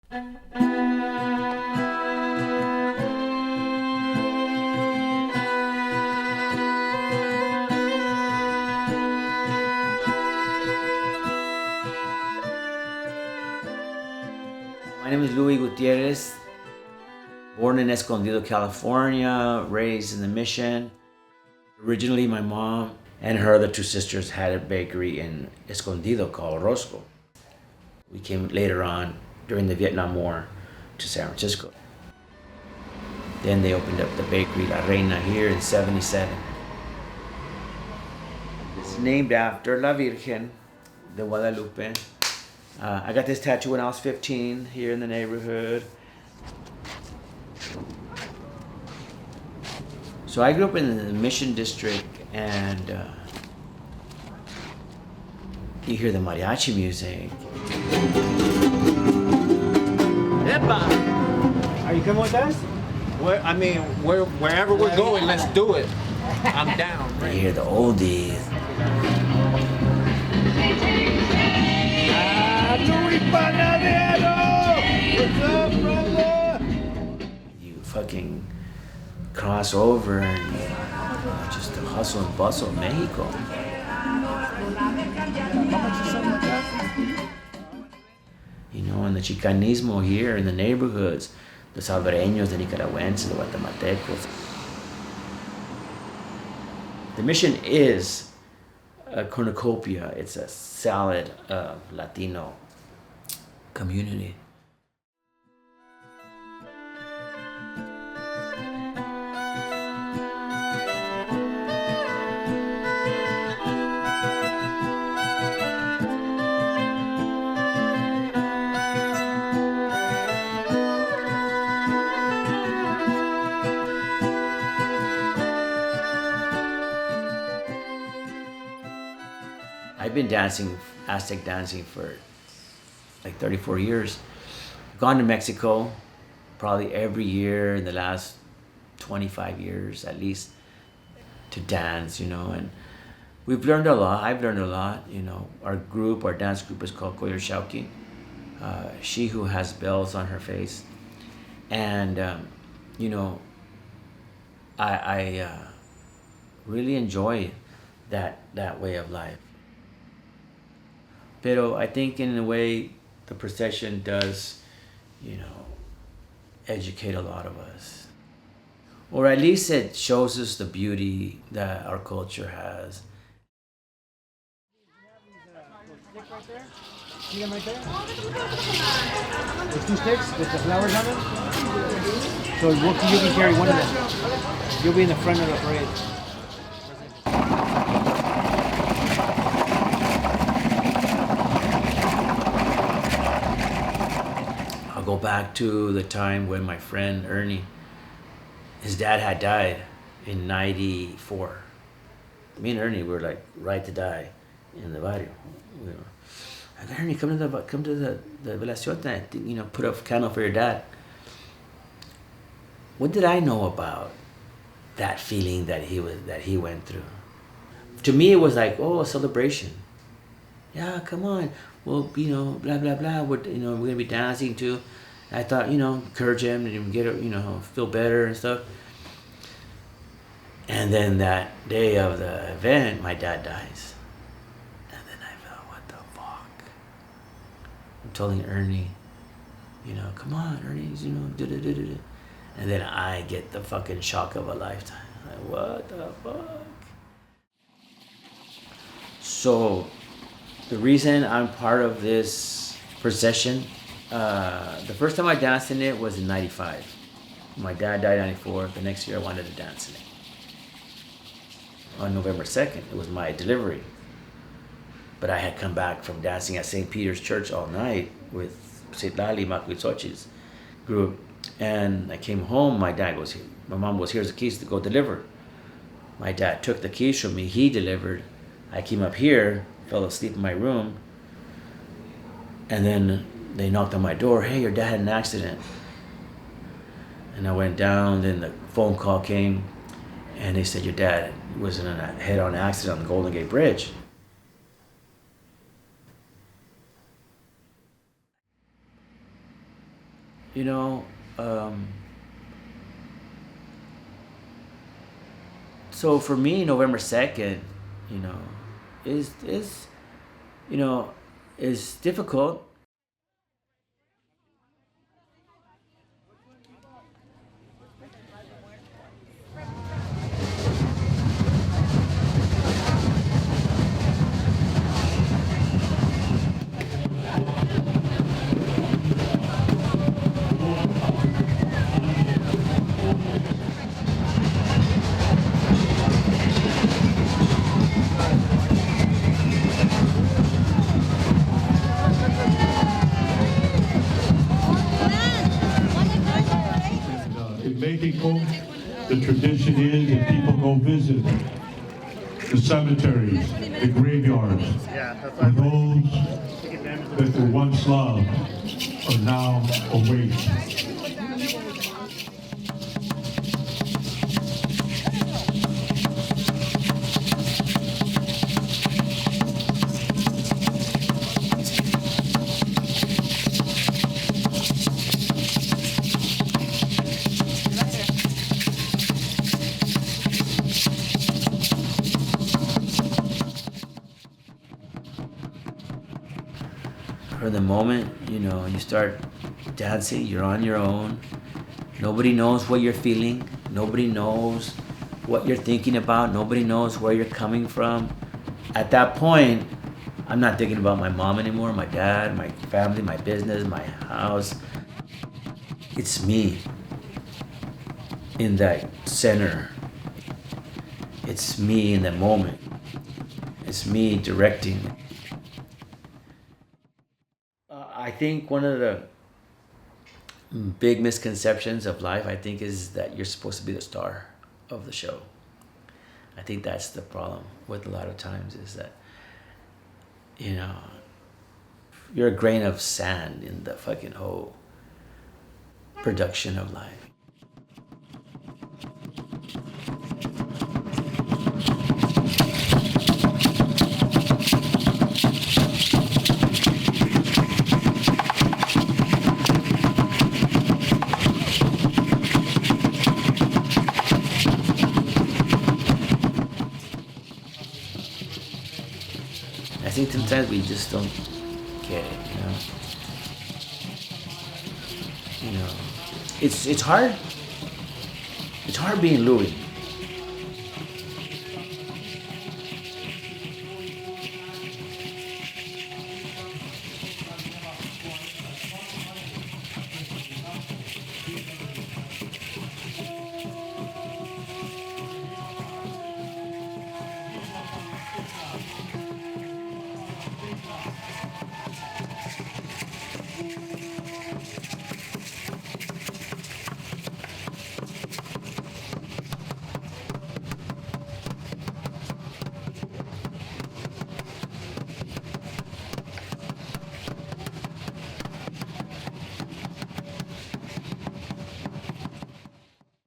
My name is Louie Gutierrez, born in Escondido, California, raised in the Mission. Originally, my mom and her other two sisters had a bakery in Escondido called Roscoe. We came later on during the Vietnam War to San Francisco. Then they opened up the bakery La Reina here in '77. It's named after La Virgen de Guadalupe. I got this tattoo when I was 15 here in the neighborhood. So I grew up in the Mission District, and you hear the mariachi music. Epa! Are you coming with us? Wherever we're going, let's do it. I'm down. You hear the oldies. Louie Panadero! What's up, brother? You fucking cross over and just the hustle and bustle of Mexico. You know, and the chicanismo here in the neighborhoods, the salvadoreños, the Nicaraguenses, the Guatemaltecos. The Mission is a cornucopia. It's a salad of Latino community. I've been dancing, Aztec dancing for like 34 years. Gone to Mexico probably every year in the last 25 years at least to dance, you know, and we've learned a lot. I've learned a lot, you know. Our dance group is called Koyer Shauki, she who has bells on her face. And, you know, I really enjoy that way of life. Pero I think in a way the procession does, you know, educate a lot of us. Or at least it shows us the beauty that our culture has. See them right there? The two sticks with the flowers on them? So you can carry one of them. You'll be in the front of the parade. Go back to the time when my friend Ernie, his dad had died in '94. Me and Ernie were like right to die in the barrio. We were, I got Ernie, come to the velación tonight, you know, put up a candle for your dad. What did I know about that feeling that he went through? To me, it was like, oh, a celebration. Yeah, come on. Well, you know, blah blah blah. We're gonna be dancing too. I thought, you know, encourage him and get, you know, feel better and stuff. And then that day of the event, my dad dies. And then I felt, what the fuck? I'm telling Ernie, you know, come on, Ernie, you know, da-da-da-da-da. And then I get the fucking shock of a lifetime. Like, what the fuck? So, the reason I'm part of this procession, the first time I danced in it was in '95. My dad died in '94. The next year I wanted to dance in it. On November 2nd, it was my delivery. But I had come back from dancing at St. Peter's Church all night with Citlali Macuizochi's group. And I came home, my mom was, here's the keys to go deliver. My dad took the keys from me, he delivered. I came up here, fell asleep in my room, and then they knocked on my door, hey, your dad had an accident. And I went down, then the phone call came, and they said, your dad was in a head-on accident on the Golden Gate Bridge. you know, so for me, November 2nd, you know, is you know, is difficult. In Mexico, the tradition is that people go visit the cemeteries, the graveyards, where those that were once loved are now awake. For the moment, you know, you start dancing, you're on your own. Nobody knows what you're feeling. Nobody knows what you're thinking about. Nobody knows where you're coming from. At that point, I'm not thinking about my mom anymore, my dad, my family, my business, my house. It's me in that center. It's me in that moment. It's me directing. I think one of the big misconceptions of life, I think, is that you're supposed to be the star of the show. I think that's the problem with a lot of times, is that, you know, you're a grain of sand in the fucking whole production of life. I think sometimes we just don't get it, you know. You know, it's hard. It's hard being Louie.